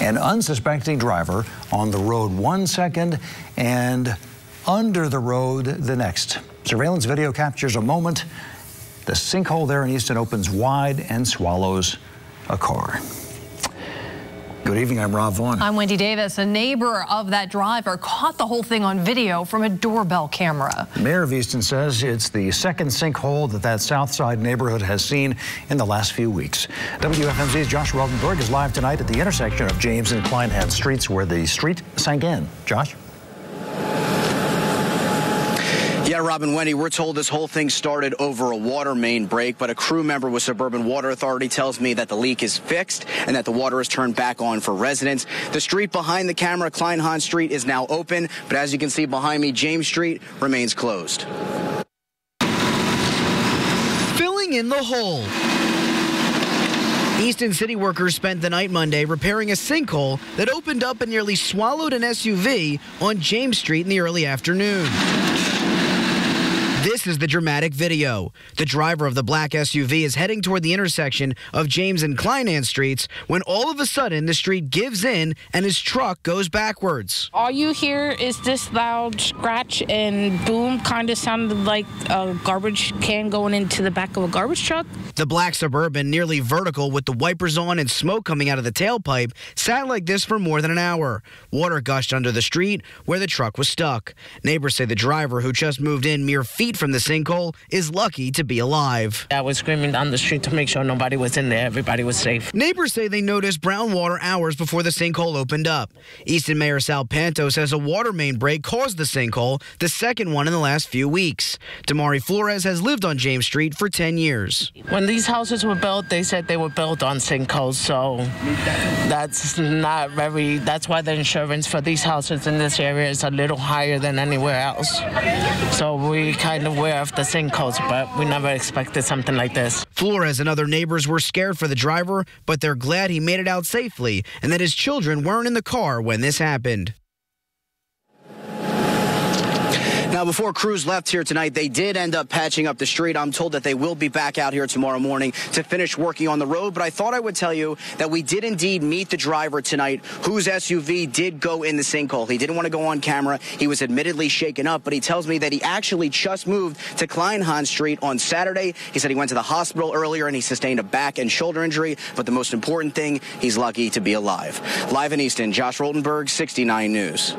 An unsuspecting driver on the road 1 second and under the road the next. Surveillance video captures a moment. The sinkhole there in Easton opens wide and swallows a car. Good evening, I'm Rob Vaughn. I'm Wendy Davis. A neighbor of that driver caught the whole thing on video from a doorbell camera. The mayor of Easton says it's the second sinkhole that South Side neighborhood has seen in the last few weeks. WFMZ's Josh Rotenberg is live tonight at the intersection of James and Kleinhans streets where the street sank in. Josh? Yeah, Rob and Wendy, we're told this whole thing started over a water main break, but a crew member with Suburban Water Authority tells me that the leak is fixed and that the water is turned back on for residents. The street behind the camera, Kleinhans Street, is now open, but as you can see behind me, James Street remains closed. Filling in the hole. Easton city workers spent the night Monday repairing a sinkhole that opened up and nearly swallowed an SUV on James Street in the early afternoon. This is the dramatic video. The driver of the black SUV is heading toward the intersection of James and Kleinhans streets when all of a sudden the street gives in and his truck goes backwards. All you hear is this loud scratch and boom, kind of sounded like a garbage can going into the back of a garbage truck. The black Suburban, nearly vertical with the wipers on and smoke coming out of the tailpipe, sat like this for more than an hour. Water gushed under the street where the truck was stuck. Neighbors say the driver, who just moved in mere feet from the sinkhole, is lucky to be alive. I was screaming down the street to make sure nobody was in there. Everybody was safe. Neighbors say they noticed brown water hours before the sinkhole opened up. Easton Mayor Sal Panto says a water main break caused the sinkhole, the second one in the last few weeks. Damari Flores has lived on James Street for 10 years. When these houses were built, they said they were built on sinkholes, so that's not very, that's why the insurance for these houses in this area is a little higher than anywhere else. So we kind of aware of the sinkholes, but we never expected something like this. Flores and other neighbors were scared for the driver, but they're glad he made it out safely and that his children weren't in the car when this happened. Now, before crews left here tonight, they did end up patching up the street. I'm told that they will be back out here tomorrow morning to finish working on the road. But I thought I would tell you that we did indeed meet the driver tonight whose SUV did go in the sinkhole. He didn't want to go on camera. He was admittedly shaken up, but he tells me that he actually just moved to Kleinhans Street on Saturday. He said he went to the hospital earlier and he sustained a back and shoulder injury. But the most important thing, he's lucky to be alive. Live in Easton, Josh Rotenberg, 69 News.